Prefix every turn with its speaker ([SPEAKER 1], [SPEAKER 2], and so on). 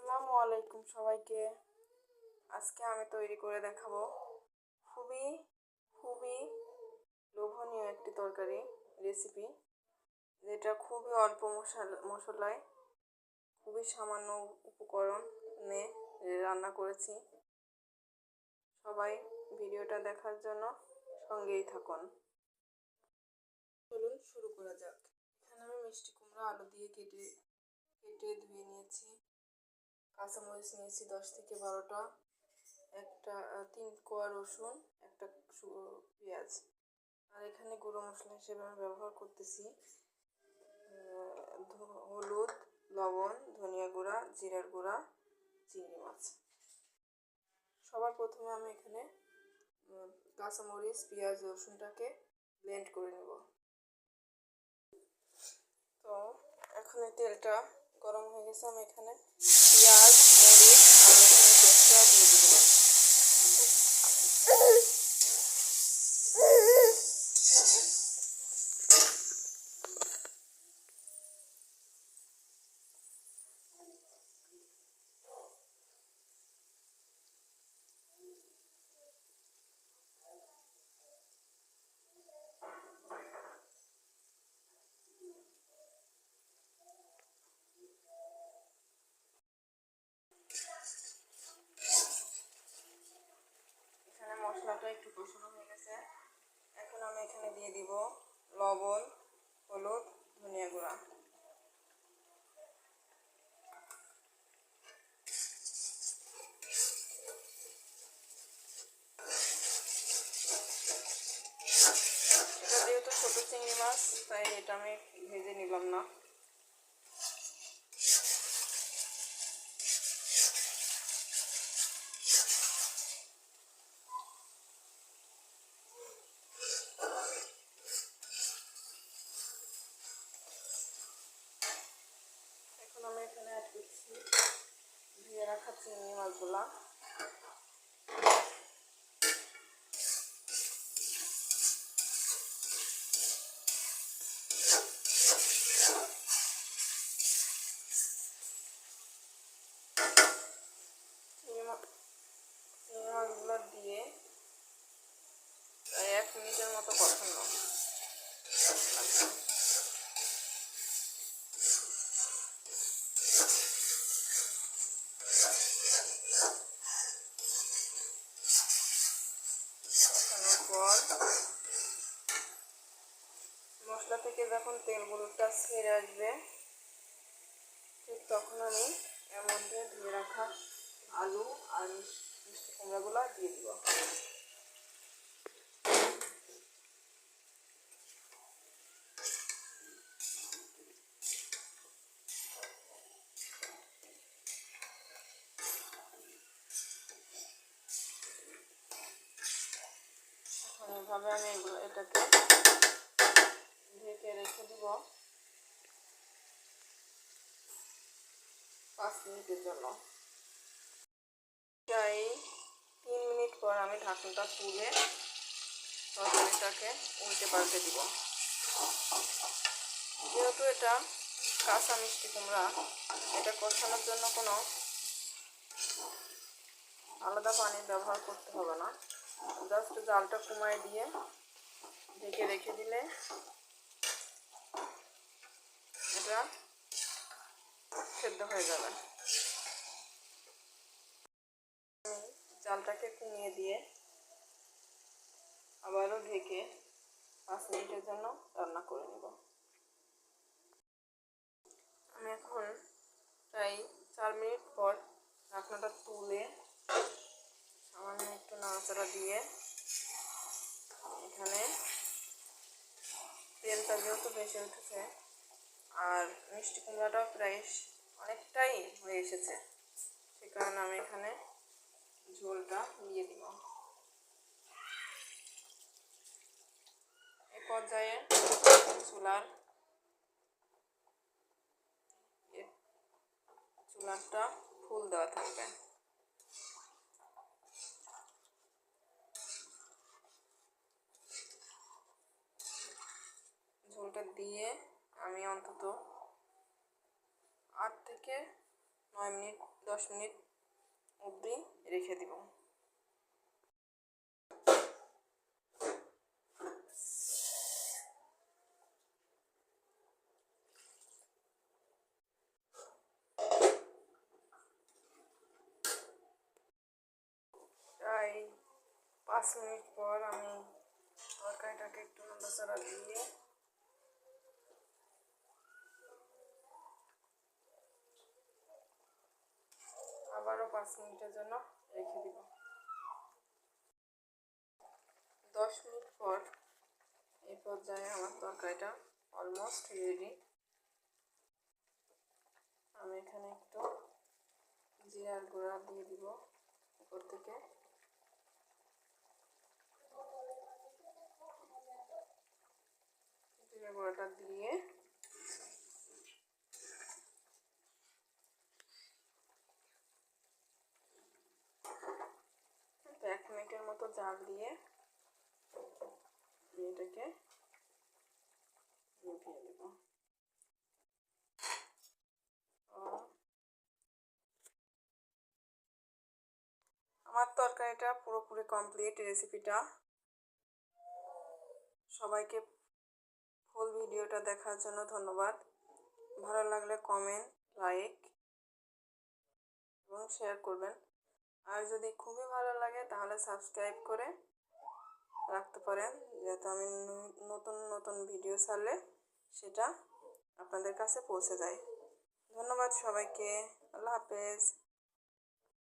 [SPEAKER 1] আসসালামু আলাইকুম সবাইকে। আজকে আমি তৈরি করে দেখাবো খুবই খুবই লোভনীয় একটি তরকারি রেসিপি, যেটা খুবই অল্প মশলায় খুবই সামান্য উপকরণ নিয়ে রান্না করেছি। সবাই ভিডিওটা দেখার জন্য সঙ্গেই থাকুন। চলুন শুরু করা যাক। এখানে আমি মিষ্টি কুমড়া আলু দিয়ে কেটে ধুয়ে নিয়েছি। কাঁচামরিচ নিয়েছি 10 থেকে 12টা, একটা 3 কোয়া রসুন, একটা পেঁয়াজ। আর এখানে গুঁড়ো মশলা হিসেবে আমি ব্যবহার করতেছি হলুদ, লবণ, ধনিয়া গুঁড়া, জিরার গুঁড়া, চিংড়ি মাছ। সবার প্রথমে আমি এখানে কাঁচামরিচ, পেঁয়াজ, রসুনটাকে ব্লেন্ড করে নেব। তো এখন এই তেলটা গরম হয়ে গেছে, আমি এখানে পেঁয়াজ, মরিচ আর রসুনের পেস্টটা দিয়ে দিলাম। এখানে মশলাটা একটু কষানো হয়ে গেছে। এখন আমি এখানে দিয়ে দিব লবণ, হলুদ, ধনিয়া গুঁড়া। এটা যেহেতু ছোট চিংড়ি মাছ, তাই এটা আমি ভেজে নিলাম না। এখন আমি এখানে অ্যাড করছি ধুয়ে রাখা চিংড়ি মাছগুলা। চিংড়ি মাছগুলো দিয়ে প্রায় 1 মিনিটের মতো কষানো। পর মশলা থেকে যখন তেলগুলোটা ছেড়ে আসবে, ঠিক তখন আমি এর মধ্যে ধুয়ে রাখা আলু আর মিষ্টি কুমড়াগুলো দিয়ে দিব। এখন এভাবে আমি এটাকে ঢেকে রেখে দিব 5 মিনিটের জন্য। প্রায় 3 মিনিট পর আমি ঢাকনাটা তুলে তরকারিটাকে উল্টে পাল্টে দিব। যেহেতু এটা কাঁচা মিষ্টি কুমড়া, এটা কষানোর জন্য কোনো আলাদা পানি ব্যবহার করতে হবে না। জাস্ট জালটা কমায় দিয়ে ঢেকে রেখে দিলে এটা সেদ্ধ হয়ে যাবে। জালটাকে কমিয়ে দিয়ে আবারও ঢেকে 5 মিনিটের জন্য রান্না করে নেব। আমি এখন প্রায় 4 মিনিট পর ঢাকনাটা তুলে সামান্য একটু নাড়াচাড়া দিয়ে এখানে তেলটা যেহেতু বেশি উঠেছে আর মিষ্টি কুমড়াটাও প্রায় অনেকটাই হয়ে এসেছে, সে কারণে আমি এখানে ঝোলটা দিয়ে দিব। এই পর্যায়ে চুলাটা ফুল দেওয়া থাকবে। ঝোলটা দিয়ে আমি অন্তত 8 থেকে 9 মিনিট 10 মিনিট অবধি রেখে দিব। প্রায় 5 মিনিট পর আমি তরকারিটাকে একটু নাড়াচাড়া দিয়ে আবারও 5 মিনিটের জন্য রেখে দিব। 10 মিনিট পর এই পর্যায়ে আমার তরকারিটা অলমোস্ট রেডি। আমি এখানে একটু জিরার গুঁড়া দিয়ে দিব উপর থেকে। জিরা গুঁড়াটা দিয়ে এক মিনিটের মতো জাল দিয়ে এটাকে উঠিয়ে দেব। আমার তরকারিটা পুরোপুরি কমপ্লিট। রেসিপিটা সবাইকে ফুল ভিডিওটা দেখার জন্য ধন্যবাদ। ভালো লাগলে কমেন্ট, লাইক এবং শেয়ার করবেন। আর যদি খুবই ভালো লাগে তাহলে সাবস্ক্রাইব করে রাখতে পারেন, যাতে আমি নতুন নতুন ভিডিও ছাড়লে সেটা আপনাদের কাছে পৌঁছে যায়। ধন্যবাদ সবাইকে। আল্লাহ হাফেজ।